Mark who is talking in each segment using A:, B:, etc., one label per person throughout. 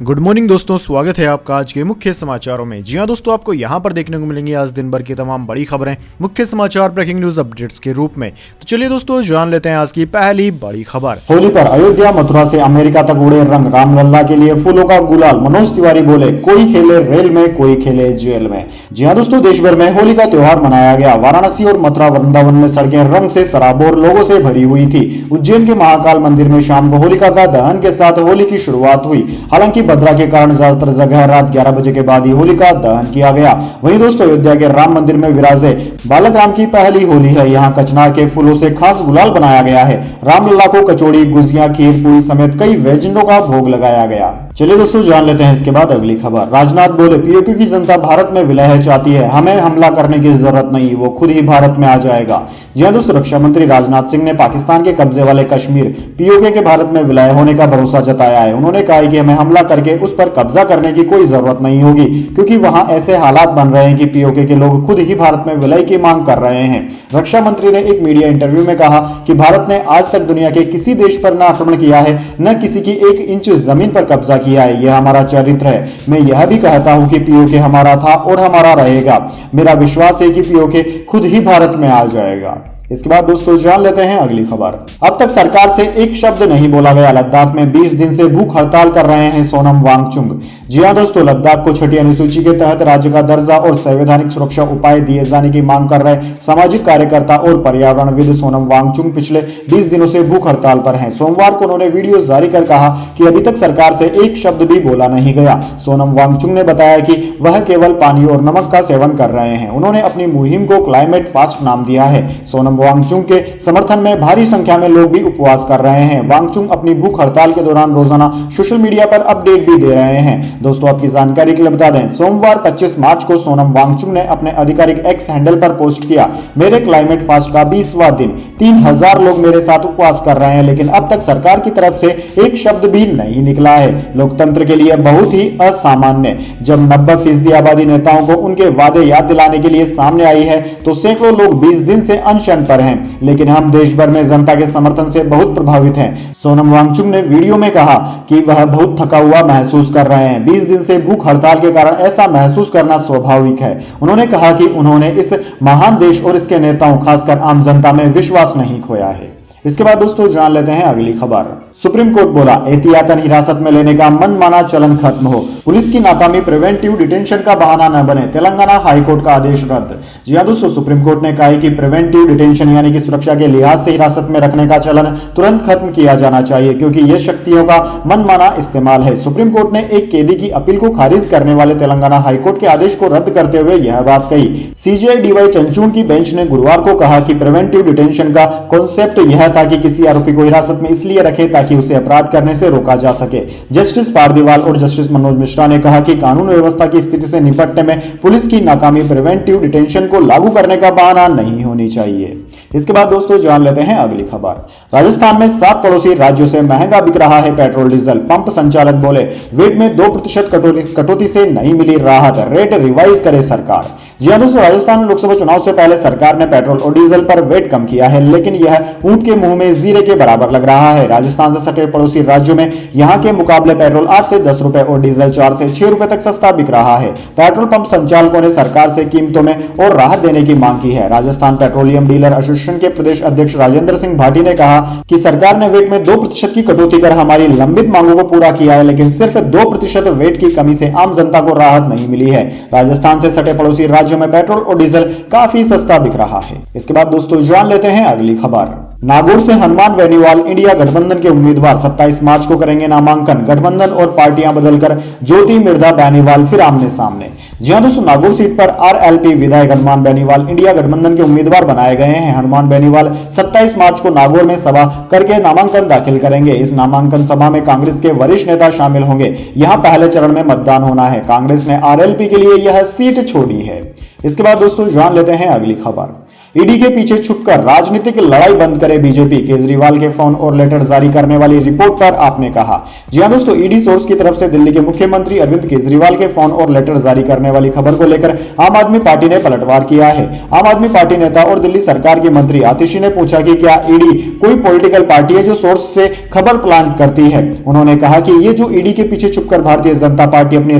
A: Good morning दोस्तों, स्वागत है आपका आज के मुख्य समाचारों में। जी हां दोस्तों, आपको यहां पर देखने को मिलेंगी आज दिन भर की तमाम बड़ी खबरें मुख्य समाचार ब्रेकिंग न्यूज अपडेट्स के रूप में। तो चलिए दोस्तों, जान लेते हैं आज की पहली बड़ी खबर।
B: होली पर अयोध्या मथुरा से अमेरिका तक उड़े रंग, रामलला के लिए फूलों का गुलाल। मनोज तिवारी बोले, कोई खेले रेल में, कोई खेले जेल में। जी हाँ दोस्तों, देश भर में होली का त्योहार मनाया गया। वाराणसी और मथुरा वृंदावन में सड़कें रंग से सराबोर लोगों से भरी हुई थी। उज्जैन के महाकाल मंदिर में शाम को होलिका का दहन के साथ होली की शुरुआत हुई। हालांकि भद्रा के कारण ज्यादातर जगह रात 11 बजे के बाद ही होली का दहन किया गया। वहीं दोस्तों, अयोध्या के राम मंदिर में विराजे बालक राम की पहली होली है। यहाँ कचनार के फूलों से खास गुलाल बनाया गया है। रामलला को कचौड़ी, गुजिया, खीर पूरी समेत कई व्यंजनों का भोग लगाया गया। चलिए दोस्तों, जान लेते हैं इसके बाद अगली खबर। राजनाथ बोले, पीओके की जनता भारत में विलय चाहती है, हमें हमला करने की जरूरत नहीं, वो खुद ही भारत में आ जाएगा। जी हाँ दोस्तों, रक्षा मंत्री राजनाथ सिंह ने पाकिस्तान के कब्जे वाले कश्मीर पीओके के भारत में विलय होने का भरोसा जताया है। उन्होंने कहा है कि हमें हमला करके उस पर कब्जा करने की कोई जरूरत नहीं होगी, क्योंकि वहां ऐसे हालात बन रहे हैं कि पीओके के लोग खुद ही भारत में विलय की मांग कर रहे हैं। रक्षा मंत्री ने एक मीडिया इंटरव्यू में कहा कि भारत ने आज तक दुनिया के किसी देश पर न आक्रमण किया है, न किसी की 1 इंच जमीन पर कब्जा किया है। यह हमारा चरित्र है। मैं यह भी कहता हूं कि पीओके हमारा था और हमारा रहेगा। मेरा विश्वास है कि पीओके खुद ही भारत में आ जाएगा। इसके बाद दोस्तों, जान लेते हैं अगली खबर। अब तक सरकार से एक शब्द नहीं बोला गया। लद्दाख में 20 दिन से भूख हड़ताल कर रहे हैं सोनम वांगचुक। जी हां दोस्तों, लद्दाख को छठी अनुसूची के तहत राज्य का दर्जा और संवैधानिक सुरक्षा उपाय दिए जाने की मांग कर रहे सामाजिक कार्यकर्ता और पर्यावरणविद सोनम वांगचुक पिछले 20 दिनों से भूख हड़ताल पर हैं। सोमवार को उन्होंने वीडियो जारी कर कहा कि अभी तक सरकार से एक शब्द भी बोला नहीं गया। सोनम वांगचुक ने बताया कि वह केवल पानी और नमक का सेवन कर रहे हैं। उन्होंने अपनी मुहिम को क्लाइमेट फास्ट नाम दिया है। सोनम वांगचुक के समर्थन में भारी संख्या में लोग भी उपवास कर रहे हैं। वांगचुक अपनी भूख हड़ताल के दौरान रोजाना सोशल मीडिया पर अपडेट भी दे रहे हैं। दोस्तों, आपकी जानकारी के लिए बता दें, सोमवार 25 मार्च को सोनम वांगचुक ने अपने आधिकारिक एक्स हैंडल पर पोस्ट किया, मेरे क्लाइमेट फास्ट का 20वां दिन, 3000 लोग मेरे साथ उपवास कर रहे हैं, लेकिन अब तक सरकार की तरफ से एक शब्द भी नहीं निकला है। लोकतंत्र के लिए बहुत ही असामान्य। जब 90% आबादी नेताओं को उनके वादे याद दिलाने के लिए सामने आई है, तो सैकड़ों लोग 20 दिन से अनशन पर हैं, लेकिन हम देश भर में जनता के समर्थन से बहुत प्रभावित हैं। सोनम वांगचुक ने वीडियो में कहा कि वह बहुत थका हुआ महसूस कर रहे हैं। 20 दिन से भूख हड़ताल के कारण ऐसा महसूस करना स्वाभाविक है। उन्होंने कहा कि उन्होंने इस महान देश और इसके नेताओं, खासकर आम जनता में विश्वास नहीं खोया है। इसके बाद दोस्तों, जान लेते हैं अगली खबर। सुप्रीम कोर्ट बोला, एहतियातन हिरासत में लेने का मनमाना चलन खत्म हो। पुलिस की नाकामी प्रिवेंटिव डिटेंशन का बहाना न बने। तेलंगाना हाईकोर्ट का आदेश रद्द। जी हां दोस्तों, सुप्रीम कोर्ट ने कहा है कि प्रिवेंटिव डिटेंशन यानी कि सुरक्षा के लिहाज से हिरासत में रखने का चलन तुरंत खत्म किया जाना चाहिए, क्योंकि यह शक्तियों का मनमाना इस्तेमाल है। सुप्रीम कोर्ट ने एक कैदी की अपील को खारिज करने वाले तेलंगाना हाईकोर्ट के आदेश को रद्द करते हुए यह बात कही। सीजेआई डीवाई चंचूड़ की बेंच ने गुरुवार को कहा कि प्रिवेंटिव डिटेंशन का कॉन्सेप्ट यह था कि किसी आरोपी को हिरासत में इसलिए रखे ताकि उसे अपराध करने से रोका जा सके। जस्टिस पारदीवाल और जस्टिस मनोज मिश्रा ने कहा कि कानून व्यवस्था की स्थिति से निपटने में पुलिस की नाकामी प्रिवेंटिव डिटेंशन को लागू करने का बहाना नहीं होनी चाहिए। इसके बाद दोस्तों, जान लेते हैं अगली खबर। राजस्थान में 7 पड़ोसी राज्यों से महंगा बिक रहा है पेट्रोल डीजल। पंप संचालक बोले, वेट में 2% कटौती से नहीं मिली राहत, रेट रिवाइज करे सरकार। जी हां दोस्तों, राजस्थान लोकसभा चुनाव से पहले सरकार ने पेट्रोल और डीजल पर वेट कम किया है, लेकिन यह ऊंट के मुंह में जीरे के बराबर लग रहा है। राजस्थान से सटे पड़ोसी राज्यों में यहां के मुकाबले पेट्रोल 8 से 10 रुपए और डीजल 4 से 6 रुपए तक सस्ता बिक रहा है। पेट्रोल पंप संचालकों ने सरकार से कीमतों में और राहत देने की मांग की है। राजस्थान पेट्रोलियम डीलर एसोसिएशन के प्रदेश अध्यक्ष राजेंद्र सिंह भाटी ने कहा कि सरकार ने वेट में 2% की कटौती कर हमारी लंबित मांगों को पूरा किया है, लेकिन सिर्फ 2% वेट की कमी से आम जनता को राहत नहीं मिली है। राजस्थान से सटे पड़ोसी राज्यों में पेट्रोल और डीजल काफी सस्ता बिक रहा है। इसके बाद दोस्तों, जान लेते हैं अगली खबर। नागौर से हनुमान बेनीवाल इंडिया गठबंधन के उम्मीदवार 27 मार्च को करेंगे नामांकन। गठबंधन और पार्टियां बदलकर ज्योति मिर्धा बेनीवाल फिर आमने सामने। जी हां दोस्तों, नागौर सीट पर आरएलपी विधायक हनुमान बेनीवाल इंडिया गठबंधन के उम्मीदवार बनाए गए हैं। हनुमान बेनीवाल 27 मार्च को नागौर में सभा करके नामांकन दाखिल करेंगे। इस नामांकन सभा में कांग्रेस के वरिष्ठ नेता शामिल होंगे। यहां पहले चरण में मतदान होना है। कांग्रेस ने आरएलपी के लिए यह सीट छोड़ी है। इसके बाद दोस्तों, जान लेते हैं अगली खबर। ईडी के पीछे छुपकर राजनीतिक लड़ाई बंद करे बीजेपी, केजरीवाल के फोन और लेटर जारी करने वाली रिपोर्ट पर आपने कहा। जी हां दोस्तों, ईडी सोर्स की तरफ से दिल्ली के मुख्यमंत्री अरविंद केजरीवाल के फोन और लेटर जारी करने वाली खबर को लेकर आम आदमी पार्टी ने पलटवार किया है। आम आदमी पार्टी नेता और दिल्ली सरकार की मंत्री आतिशी ने पूछा कि क्या ईडी कोई पॉलिटिकल पार्टी है जो सोर्स से खबर प्लांट करती है। उन्होंने कहा कि ये जो ईडी के पीछे छुपकर भारतीय जनता पार्टी अपनी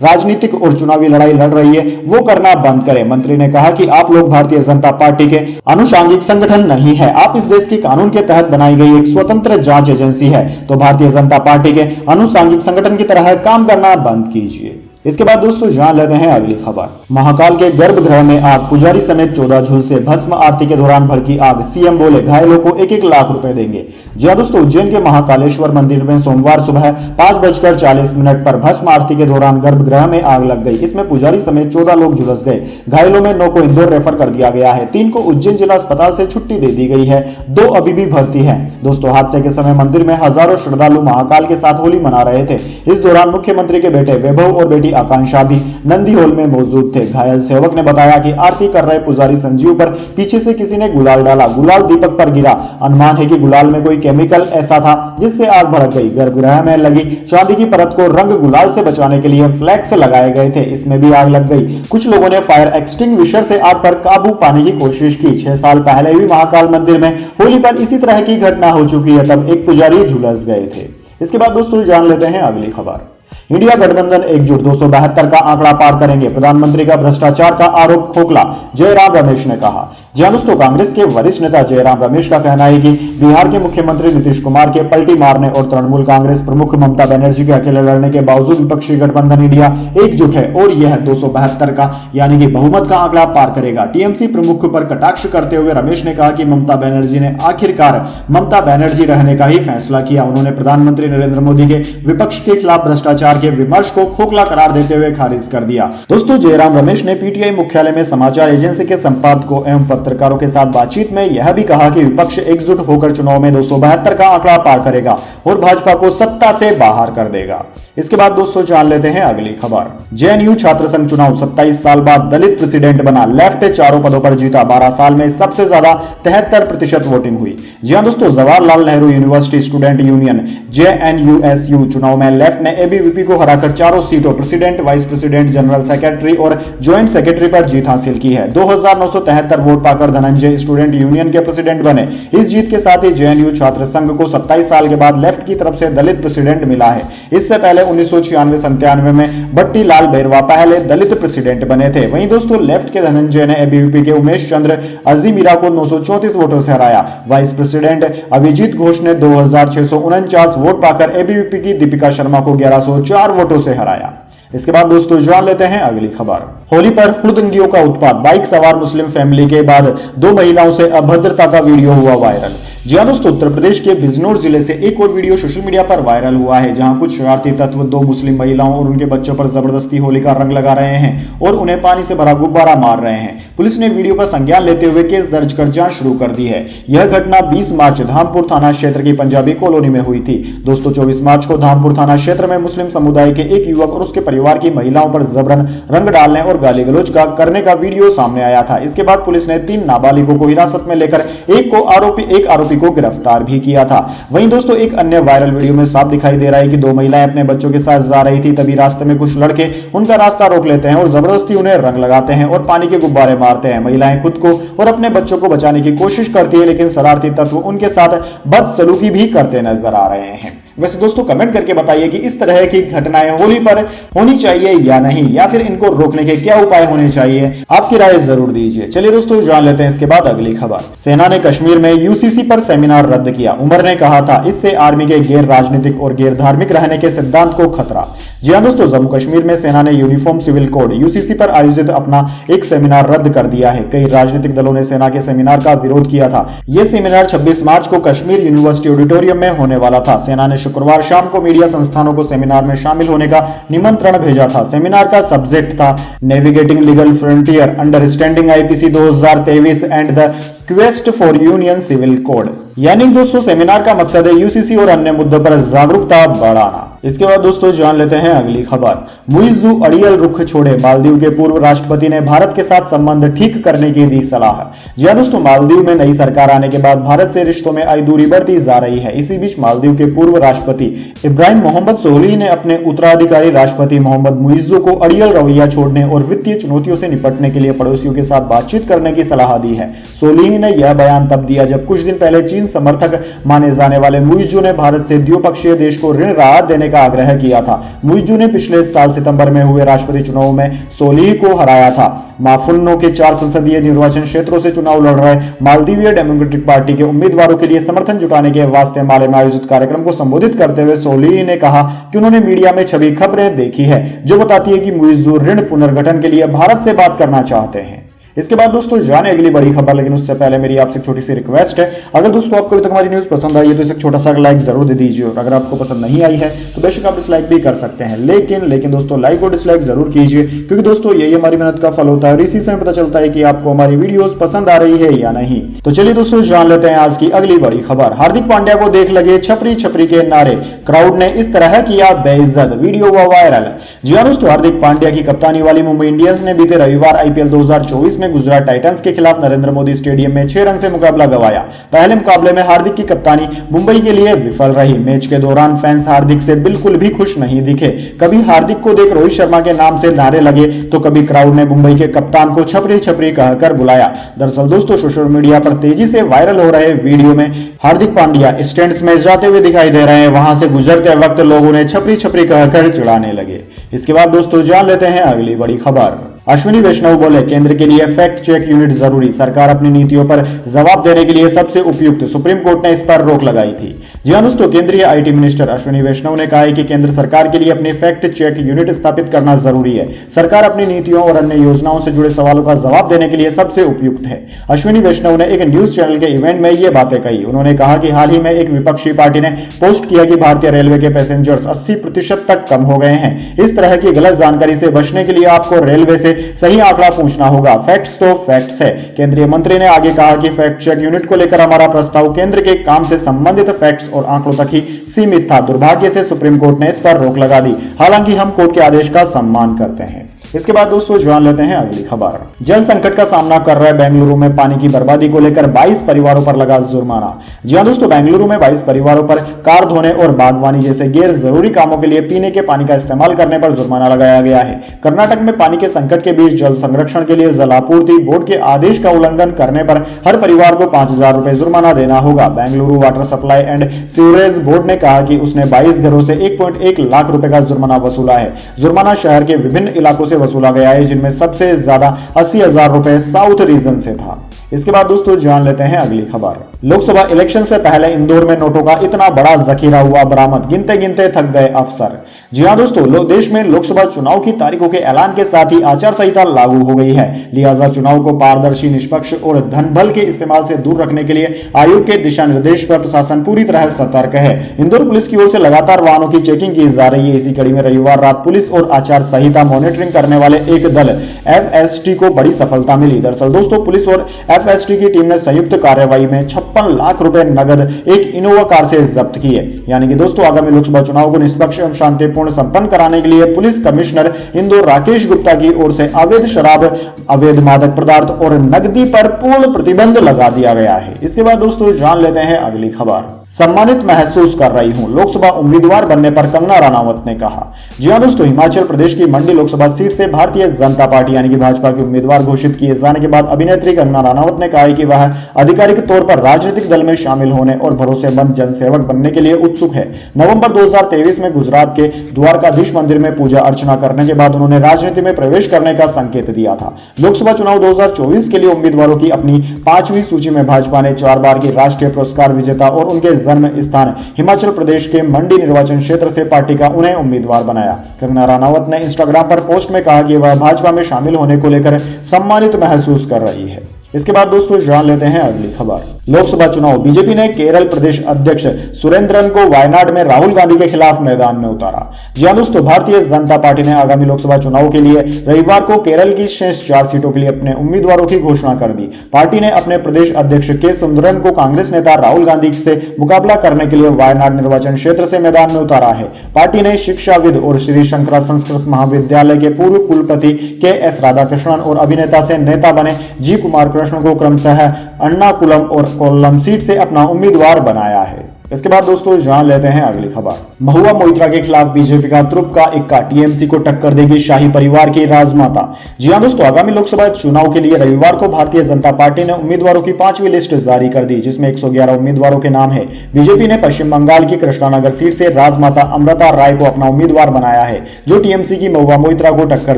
B: राजनीतिक और चुनावी लड़ाई लड़ रही है वो करना बंद करे। मंत्री ने कहा कि आप लोग भारतीय जनता पार्टी के अनुषांगिक संगठन नहीं है, आप इस देश के कानून के तहत बनाई गई एक स्वतंत्र जांच एजेंसी है, तो भारतीय जनता पार्टी के अनुषांगिक संगठन की तरह काम करना बंद कीजिए। इसके बाद दोस्तों जान लेते हैं अगली खबर। महाकाल के गर्भगृह में आग, पुजारी समेत 14 झुलसे, भस्म आरती के दौरान भड़की आग, सीएम बोले घायलों को 1-1 लाख रुपए देंगे। जी हां दोस्तों, उज्जैन के महाकालेश्वर मंदिर में सोमवार सुबह 5:40 पर भस्म आरती के दौरान गर्भगृह में आग लग गई। इसमें पुजारी समेत 14 लोग झुलस गए। घायलों में 9 को इंदौर रेफर कर दिया गया है, 3 को उज्जैन जिला अस्पताल से छुट्टी दे दी गई है, 2 अभी भी भर्ती है। दोस्तों हादसे के समय मंदिर में हजारों श्रद्धालु महाकाल के साथ होली मना रहे थे। इस दौरान मुख्यमंत्री के बेटे वैभव और बेटी आकांक्षा भी नंदी हॉल में मौजूद थे। घायल सेवक ने बताया कि आरती कर रहे पुजारी संजीव पर पीछे से किसी ने गुलाल डाला, गुलाल दीपक पर गिरा। अनुमान है कि गुलाल में कोई केमिकल ऐसा था जिससे आग भड़क गई। गर्भगृह में लगी चांदी की परत को रंग गुलाल से बचाने के लिए फ्लैक्स लगाए गए थे, इसमें भी आग लग गई। कुछ लोगों ने फायर एक्सटिंग्विशर से आग पर काबू पाने की कोशिश की। 6 साल पहले भी महाकाल मंदिर में होली पर इसी तरह की घटना हो चुकी है, तब एक पुजारी झुलस गए थे। इसके बाद दोस्तों जान लेते हैं अगली खबर। इंडिया गठबंधन एकजुट, 272 का आंकड़ा पार करेंगे, प्रधानमंत्री का भ्रष्टाचार का आरोप खोखला, जयराम रमेश ने कहा। जी हां दोस्तों, कांग्रेस के वरिष्ठ नेता जयराम रमेश का कहना है कि बिहार के मुख्यमंत्री नीतीश कुमार के पलटी मारने और तृणमूल कांग्रेस प्रमुख ममता बनर्जी के अकेले लड़ने के बावजूद विपक्षी गठबंधन इंडिया एकजुट है और यह 272 का यानी कि बहुमत का आंकड़ा पार करेगा। टीएमसी प्रमुख पर कटाक्ष करते हुए रमेश ने कहा कि ममता बनर्जी ने आखिरकार ममता बनर्जी रहने का ही फैसला किया। उन्होंने प्रधानमंत्री नरेंद्र मोदी के विपक्ष के खिलाफ भ्रष्टाचार के विमर्श को खोखला करार देते हुए खारिज कर दिया। दोस्तों जयराम रमेश ने पीटीआई मुख्यालय में समाचार एजेंसी के संपादकों एवं पत्रकारों के साथ बातचीत में यह भी कहा कि विपक्ष एकजुट होकर चुनाव में 272 का आंकड़ा पार करेगा और भाजपा को सत्ता से बाहर कर देगा। इसके बाद दोस्तों जान लेते हैं अगली खबर। जेएनयू छात्र संघ चुनाव, 27 साल बाद दलित प्रेसिडेंट बना, लेफ्ट 4 पदों पर जीता, 12 साल में सबसे ज्यादा 73% वोटिंग हुई। जी हां दोस्तों, Jawaharlal Nehru university student union JNUSU चुनाव में लेफ्ट ने एबीवीपी को हराकर चारों सीटों president, vice president, general secretary और ज्वाइंट सेक्रेटरी पर जीत हासिल की है। 2973 वोट पाकर धनंजय स्टूडेंट यूनियन के प्रेसिडेंट बने। इस जीत के साथ ही जेएनयू छात्र संघ को 27 साल के बाद लेफ्ट की तरफ से दलित प्रेसिडेंट मिला है। इससे पहले 1996-97 में भट्टी लाल बैरवा पहले दलित प्रेसिडेंट बने थे। वहीं दोस्तों लेफ्ट के धनंजय ने एबीवीपी के उमेश चंद्र अजीमीरा को 934 वोटों से हराया। वाइस प्रेसिडेंट अभिजीत घोष ने 2649 वोट पाकर एबीवीपी की दीपिका शर्मा को 1104 वोटों से हराया। इसके बाद दोस्तों जान लेते हैं अगली खबर। होली पर हुड़दंगियों का उत्पात, बाइक सवार मुस्लिम फैमिली के बाद 2 महिलाओं से अभद्रता का वीडियो हुआ वायरल। जी हां दोस्तों, उत्तर प्रदेश के बिजनौर जिले से एक और वीडियो सोशल मीडिया पर वायरल हुआ है, जहां कुछ शरारती तत्व 2 मुस्लिम महिलाओं और उनके बच्चों पर जबरदस्ती होली का रंग लगा रहे हैं और उन्हें पानी से भरा गुब्बारा मार रहे हैं। पुलिस ने वीडियो का संज्ञान लेते हुए केस दर्ज कर जांच शुरू कर दी है। यह घटना 20 मार्च धामपुर थाना क्षेत्र की पंजाबी कॉलोनी में हुई थी। दोस्तों 24 मार्च को धामपुर थाना क्षेत्र में मुस्लिम समुदाय के एक युवक और उसके परिवार की महिलाओं पर जबरन रंग डालने और गाली गलौज करने का वीडियो सामने आया था। इसके बाद पुलिस ने 3 नाबालिगों को हिरासत में लेकर एक आरोपी को गिरफ्तार भी किया था। वहीं दोस्तों एक अन्य वायरल वीडियो में साफ दिखाई दे रहा है कि 2 महिलाएं अपने बच्चों के साथ जा रही थी, तभी रास्ते में कुछ लड़के उनका रास्ता रोक लेते हैं और जबरदस्ती उन्हें रंग लगाते हैं और पानी के गुब्बारे मारते हैं। महिलाएं खुद को और अपने बच्चों को बचाने की कोशिश करती है, लेकिन शरारती तत्व उनके साथ बदसलूकी भी करते नजर आ रहे हैं। वैसे दोस्तों कमेंट करके बताइए कि इस तरह की घटनाएं होली पर होनी चाहिए या नहीं, या फिर इनको रोकने के क्या उपाय होने चाहिए, आपकी राय जरूर दीजिए। चलिए दोस्तों जान लेते हैं इसके बाद अगली खबर। सेना ने कश्मीर में यूसीसी पर सेमिनार रद्द किया, उमर ने कहा था इससे आर्मी के गैर राजनीतिक और गैर धार्मिक रहने के सिद्धांत को खतरा। जी हां दोस्तों, जम्मू कश्मीर में सेना ने यूनिफॉर्म सिविल कोड यूसीसी पर आयोजित अपना एक सेमिनार रद्द कर दिया है। कई राजनीतिक दलों ने सेना के सेमिनार का विरोध किया था। यह सेमिनार 26 मार्च को कश्मीर यूनिवर्सिटी ऑडिटोरियम में होने वाला था। सेना ने शुक्रवार शाम को मीडिया संस्थानों को सेमिनार में शामिल होने का निमंत्रण भेजा था। सेमिनार का सब्जेक्ट था navigating legal frontier, understanding IPC 2023 and the quest for union civil code. यानी दोस्तों सेमिनार का मकसद है यूसीसी और अन्य मुद्दों पर जागरूकता बढ़ाना। इसके बाद दोस्तों जान लेते हैं अगली खबर। मुइज़्ज़ू अड़ियल रुख छोड़े, मालदीव के पूर्व राष्ट्रपति ने भारत के साथ संबंध ठीक करने की दी सलाह। जी हां दोस्तों, मालदीव में नई सरकार आने के बाद भारत से रिश्तों में आई दूरी बढ़ती जा रही है। इसी बीच मालदीव के पूर्व राष्ट्रपति इब्राहिम मोहम्मद सोलिह ने अपने उत्तराधिकारी राष्ट्रपति मोहम्मद मुइज़्ज़ू को अड़ियल रवैया छोड़ने और वित्तीय चुनौतियों से निपटने के लिए पड़ोसियों के साथ बातचीत करने की सलाह दी है। सोलिह ने यह बयान तब दिया जब कुछ दिन पहले चीन समर्थक माने जाने वाले मुइज़्ज़ू ने भारत से द्विपक्षीय देश को ऋण राहत देने का आग्रह किया था। मुइज़्ज़ू ने पिछले साल सितंबर में हुए राष्ट्रपति चुनाव में सोलिह को हराया था। माफुल्नो के 4 संसदीय निर्वाचन क्षेत्रों से चुनाव लड़ रहे मालदीवीय डेमोक्रेटिक पार्टी के उम्मीदवारों के लिए समर्थन जुटाने के वास्ते माले में आयोजित कार्यक्रम को संबोधित करते हुए सोलिह ने कहा कि उन्होंने मीडिया में छवि खबरें देखी है जो बताती है कि मुइज़्ज़ू ऋण पुनर्गठन के लिए भारत से बात करना चाहते हैं। इसके बाद दोस्तों जाने अगली बड़ी खबर, लेकिन उससे पहले मेरी आपसे छोटी सी रिक्वेस्ट है, अगर दोस्तों आपको अभी तक हमारी न्यूज़ पसंद आई है तो इसे छोटा सा लाइक जरूर दे दीजिए, और अगर आपको पसंद नहीं आई है तो बेशक आप डिसलाइक भी कर सकते हैं, लेकिन दोस्तों लाइक और डिसलाइक जरूर कीजिए, क्योंकि दोस्तों यही हमारी मेहनत का फल होता है और इसी से पता चलता है कि आपको हमारी वीडियोस पसंद आ रही है या नहीं। तो चलिए दोस्तों जान लेते हैं आज की अगली बड़ी खबर। हार्दिक पांड्या को देख लगे छपरी छपरी के नारे, क्राउड ने इस तरह किया बेइज्जत, वीडियो हुआ वायरल। जी हां दोस्तों, हार्दिक पांड्या की कप्तानी वाली मुंबई इंडियंस ने बीते रविवार आईपीएल 2024 में गुजरात टाइटंस के खिलाफ नरेंद्र मोदी स्टेडियम में 6 रन से मुकाबला गंवाया। पहले मुकाबले में हार्दिक की कप्तानी मुंबई के लिए विफल रही। मैच के दौरान फैंस हार्दिक से बिल्कुल भी खुश नहीं दिखे। कभी हार्दिक को देख रोहित शर्मा के नाम से नारे लगे तो कभी क्राउड ने मुंबई के कप्तान को छपरी छपरी कहकर बुलाया। दरअसल दोस्तों सोशल मीडिया पर तेजी से वायरल हो रहे वीडियो में हार्दिक पांड्या स्टैंड्स में जाते हुए दिखाई दे रहे हैं। वहां से गुजरते वक्त लोगों ने छपरी छपरी कहकर चिढ़ाने लगे। इसके बाद दोस्तों जान लेते हैं अगली बड़ी खबर। अश्विनी वैष्णव बोले केंद्र के लिए फैक्ट चेक यूनिट जरूरी, सरकार अपनी नीतियों पर जवाब देने के लिए सबसे उपयुक्त, सुप्रीम कोर्ट ने इस पर रोक लगाई थी। जी हां दोस्तों, केंद्रीय आईटी मिनिस्टर अश्विनी वैष्णव ने कहा है कि केंद्र सरकार के लिए अपनी फैक्ट चेक यूनिट स्थापित करना जरूरी है। सरकार अपनी नीतियों और अन्य योजनाओं से जुड़े सवालों का जवाब देने के लिए सबसे उपयुक्त है। अश्विनी वैष्णव ने एक न्यूज चैनल के इवेंट में ये बातें कही। उन्होंने कहा कि हाल ही में एक विपक्षी पार्टी ने पोस्ट किया कि भारतीय रेलवे के पैसेंजर्स 80% तक कम हो गए हैं। इस तरह की गलत जानकारी से बचने के लिए आपको रेलवे से सही आंकड़ा पूछना होगा। फैक्ट्स तो फैक्ट्स है। केंद्रीय मंत्री ने आगे कहा कि फैक्ट चेक यूनिट को लेकर हमारा प्रस्ताव केंद्र के काम से संबंधित फैक्ट्स और आंकड़ों तक ही सीमित था। दुर्भाग्य से सुप्रीम कोर्ट ने इस पर रोक लगा दी। हालांकि हम कोर्ट के आदेश का सम्मान करते हैं। इसके बाद दोस्तों जान लेते हैं अगली खबर। जल संकट का सामना कर रहे बेंगलुरु में पानी की बर्बादी को लेकर 22 परिवारों पर लगा जुर्माना। जी हां दोस्तों, बेंगलुरु में 22 परिवारों पर कार धोने और बागवानी जैसे गैर जरूरी कामों के लिए पीने के पानी का इस्तेमाल करने पर जुर्माना लगाया गया है। कर्नाटक में पानी के संकट के बीच जल संरक्षण के लिए जल आपूर्ति बोर्ड के आदेश का उल्लंघन करने पर हर परिवार को 5,000 रुपए जुर्माना देना होगा। Bengaluru water supply and sewerage board ने कहा कि उसने 22 घरों से 1.1 लाख रुपए का जुर्माना वसूला है। जुर्माना शहर के विभिन्न इलाकों से वसूला गया है, जिनमें सबसे ज्यादा 80,000 रुपए साउथ रीजन से था। इसके बाद दोस्तों जान लेते हैं अगली खबर। लोकसभा इलेक्शन से पहले इंदौर में नोटों का इतना बड़ा जखीरा हुआ बरामद, गिनते गिनते थक गए अफसर। जी हां दोस्तों, देश में लोकसभा चुनाव की तारीखों के ऐलान के साथ ही आचार संहिता लागू हो गई है। लिहाजा चुनाव को पारदर्शी, निष्पक्ष और धन बल के इस्तेमाल से दूर रखने के लिए आयोग के दिशा निर्देश पर प्रशासन पूरी तरह सतर्क है। इंदौर पुलिस की ओर से लगातार वाहनों की चेकिंग की जा रही है। इसी कड़ी में रविवार रात पुलिस और आचार संहिता मॉनिटरिंग करने वाले एक दल FST को बड़ी सफलता मिली। दरअसल दोस्तों, पुलिस और FST की टीम ने संयुक्त कार्रवाई में 56 लाख रुपए नगद एक इनोवा कार से जब्त किए। यानी कि दोस्तों आगामी लोकसभा चुनाव को निष्पक्ष एवं शांतिपूर्ण संपन्न कराने के लिए पुलिस कमिश्नर इंदौर राकेश गुप्ता की ओर से अवैध शराब, अवैध मादक पदार्थ और नकदी पर पूर्ण प्रतिबंध लगा दिया गया है। इसके बाद दोस्तों जान लेते हैं अगली खबर। सम्मानित महसूस कर रही हूं, लोकसभा उम्मीदवार बनने पर कंगना रनावत ने कहा। जी हां दोस्तों, हिमाचल प्रदेश की मंडी लोकसभा सीट से भारतीय जनता पार्टी यानी कि भाजपा के उम्मीदवार घोषित किए जाने के बाद अभिनेत्री कंगना रनावत ने कहा है कि वह आधिकारिक तौर पर राजनीतिक दल में शामिल होने और भरोसेमंद जनसेवक बनने के लिए उत्सुक है। नवंबर 2023 में गुजरात के द्वारकाधीश मंदिर में पूजा अर्चना करने के बाद उन्होंने राजनीति में प्रवेश करने का संकेत दिया था। लोकसभा चुनाव 2024 के लिए उम्मीदवारों की अपनी 5वीं सूची में भाजपा ने 4 बार की राष्ट्रीय पुरस्कार विजेता और उनके जन्म स्थान हिमाचल प्रदेश के मंडी निर्वाचन क्षेत्र से पार्टी का उन्हें उम्मीदवार बनाया। कंगना रनावत ने इंस्टाग्राम पर पोस्ट में कहा कि वह भाजपा में शामिल होने को लेकर सम्मानित महसूस कर रही है। इसके बाद दोस्तों जान लेते हैं अगली खबर। लोकसभा चुनाव, बीजेपी ने केरल प्रदेश अध्यक्ष सुरेंद्रन को वायनाड में राहुल गांधी के खिलाफ मैदान में उतारा। जी हां दोस्तों, भारतीय जनता पार्टी ने आगामी लोकसभा चुनाव के लिए रविवार को केरल की शेष 4 सीटों के लिए अपने उम्मीदवारों की घोषणा कर दी। पार्टी ने अपने प्रदेश अध्यक्ष के सुरेंद्रन को कांग्रेस नेता राहुल गांधी से मुकाबला करने के लिए वायनाड निर्वाचन क्षेत्र से मैदान में उतारा है। पार्टी ने शिक्षाविद और श्री शंकरा संस्कृत महाविद्यालय के पूर्व कुलपति के.एस. राधाकृष्णन और अभिनेता से नेता बने जी. कुमार कृष्ण को क्रमशः एर्नाकुलम और कोल्लम सीट से अपना उम्मीदवार बनाया है। इसके बाद दोस्तों जान लेते हैं अगली खबर। महुआ मोइत्रा के खिलाफ बीजेपी का तुरुप का इक्का, टीएमसी को टक्कर देगी शाही परिवार की राजमाता। जी हां दोस्तों, आगामी लोकसभा चुनाव के लिए रविवार को भारतीय जनता पार्टी ने उम्मीदवारों की 5वीं लिस्ट जारी कर दी, जिसमें 111 उम्मीदवारों के नाम है। बीजेपी ने पश्चिम बंगाल की कृष्णानगर सीट से राजमाता अमृता राय को अपना उम्मीदवार बनाया है, जो टीएमसी की महुआ मोइत्रा को टक्कर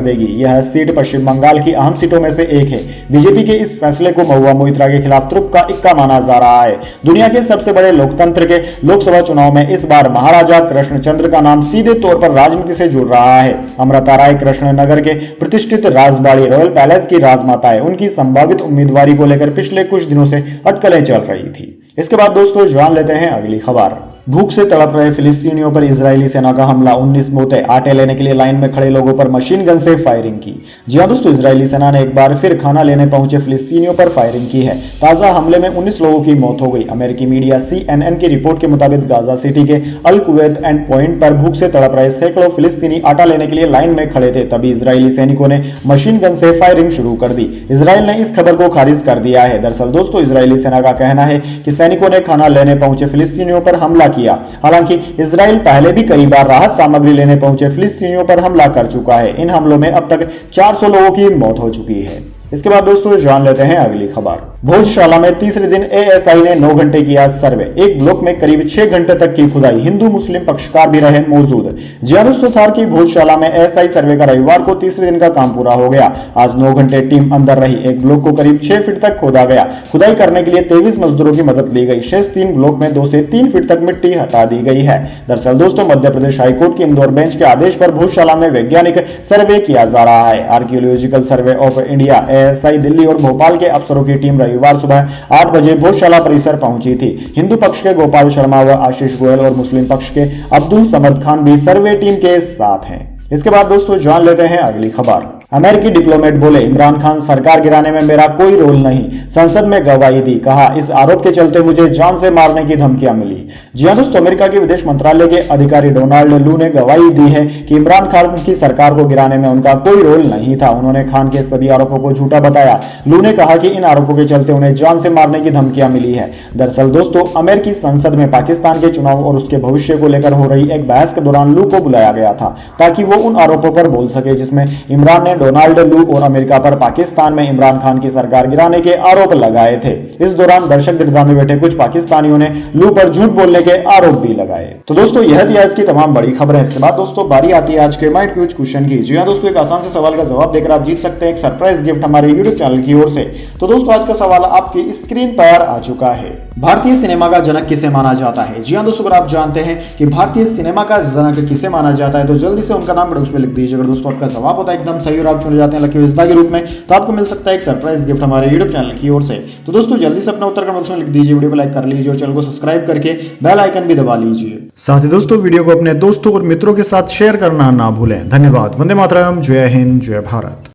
B: देगी। यह सीट पश्चिम बंगाल की अहम सीटों में से एक है। बीजेपी के इस फैसले को महुआ मोइत्रा के खिलाफ तुरुप का इक्का माना जा रहा है। दुनिया के सबसे बड़े लोकतंत्र के लोकसभा चुनाव में इस बार महाराजा कृष्णचंद्र का नाम सीधे तौर पर राजनीति से जुड़ रहा है। अमृता राय कृष्णनगर के प्रतिष्ठित राजबाड़ी रॉयल पैलेस की राजमाता है। उनकी संभावित उम्मीदवारी को लेकर पिछले कुछ दिनों से अटकलें चल रही थी। इसके बाद दोस्तों जान लेते हैं अगली खबर। भूख से तड़प रहे फिलिस्तीनियों पर इजरायली सेना का हमला, 19 मौतें, आटे लेने के लिए लाइन में खड़े लोगों पर मशीन गन से फायरिंग की। जी हां दोस्तों, इजरायली सेना ने एक बार फिर खाना लेने पहुंचे फिलिस्तीनियों पर फायरिंग की है। ताजा हमले में 19 लोगों की मौत हो गई। अमेरिकी मीडिया CNN की रिपोर्ट के मुताबिक गाजा सिटी के अल कुवैत एंड पॉइंट पर भूख से तड़प रहे सैकड़ों फिलिस्तीनी आटा लेने के लिए लाइन में खड़े थे, तभी इजरायली सैनिकों ने मशीन गन से फायरिंग शुरू कर दी। इजराइल ने इस खबर को खारिज कर दिया है। दरअसल दोस्तों, इजरायली सेना का कहना है कि सैनिकों ने खाना लेने पहुंचे फिलिस्तीनियों पर हमला किया। हालांकि इजराइल पहले भी कई बार राहत सामग्री लेने पहुंचे फिलिस्तीनियों पर हमला कर चुका है। इन हमलों में अब तक 400 लोगों की मौत हो चुकी है। इसके बाद दोस्तों जान लेते हैं अगली खबर। भोजशाला में तीसरे दिन एएसआई ने 9 घंटे किया सर्वे। एक ब्लॉक में करीब 6 घंटे तक की खुदाई। हिंदू मुस्लिम पक्षकार भी रहे मौजूद। जी हां दोस्तों, थार की भोजशाला में एएसआई सर्वे का रविवार को तीसरे दिन का काम पूरा हो गया। आज 9 घंटे टीम अंदर रही। एक ब्लॉक को करीब 6 फीट तक खोदा गया। खुदाई करने के लिए 23 मजदूरों की मदद ली गई। शेष 3 ब्लॉक में 2 से 3 फीट तक मिट्टी हटा दी गई है। दरअसल दोस्तों, मध्य प्रदेश हाईकोर्ट की इंदौर बेंच के आदेश पर भोजशाला में वैज्ञानिक सर्वे किया जा रहा है। Archaeological survey of India ASI Delhi और भोपाल के अफसरों की टीम रविवार सुबह 8 बजे भोजशाला परिसर पहुंची थी। हिंदू पक्ष के गोपाल शर्मा व आशीष गोयल और मुस्लिम पक्ष के अब्दुल समद खान भी सर्वे टीम के साथ हैं। इसके बाद दोस्तों जान लेते हैं अगली खबर। अमेरिकी डिप्लोमेट बोले, इमरान खान सरकार गिराने में मेरा कोई रोल नहीं, संसद में गवाही दी। कहा, इस आरोप के चलते मुझे जान से मारने की धमकियां मिली। जी हां दोस्तों, अमेरिका के विदेश मंत्रालय के अधिकारी डोनाल्ड लू ने गवाही दी है कि इमरान खान की सरकार को गिराने में उनका कोई रोल नहीं था। उन्होंने खान के सभी आरोपों को झूठा बताया। लू ने कहा कि इन आरोपों के चलते उन्हें जान से मारने की धमकियां मिली है। दरअसल दोस्तों, अमेरिकी संसद में पाकिस्तान के चुनाव और उसके भविष्य को लेकर हो रही एक बहस के दौरान लू को बुलाया गया था, ताकि वो उन आरोपों पर बोल सके जिसमें इमरान ने डोनाल्ड लू और अमेरिका पर पाकिस्तान में इमरान खान की सरकार गिराने के आरोप लगाए थे। इस दौरान दर्शक दीर्घा में बैठे कुछ पाकिस्तानियों ने लू पर झूठ बोलने के आरोप भी लगाए। तो दोस्तों, यह थी आज की तमाम बड़ी खबरें। इसके बाद दोस्तों बारी आती है आज के माइंड क्यूज क्वेश्चन की। जी हां दोस्तों, एक आसान से सवाल का जवाब देकर आप जीत सकते हैं एक सरप्राइज गिफ्ट हमारे यूट्यूब चैनल की ओर से। तो दोस्तों, आज का सवाल आपकी स्क्रीन पर आ चुका है। भारतीय सिनेमा का जनक किसे माना जाता है? जी हां दोस्तों, अगर आप जानते हैं कि भारतीय सिनेमा का जनक किसे माना जाता है तो जल्दी से उनका नाम बॉक्स में लिख दीजिए। अगर दोस्तों आपका जवाब होता है एकदम सही और आप चुने जाते हैं लकी विजेता के रूप में, तो आपको मिल सकता है एक सरप्राइज गिफ्ट हमारे यूट्यूब चैनल की ओर से। तो दोस्तों जल्दी से अपना उत्तर कमेंट बॉक्स में लिख दीजिए, वीडियो को लाइक कर लीजिए और चैनल को सब्सक्राइब करके बेल आइकन भी दबा लीजिए। साथ ही दोस्तों वीडियो को अपने दोस्तों और मित्रों के साथ शेयर करना ना भूलें। धन्यवाद। वंदे मातरम। जय हिंद, जय भारत।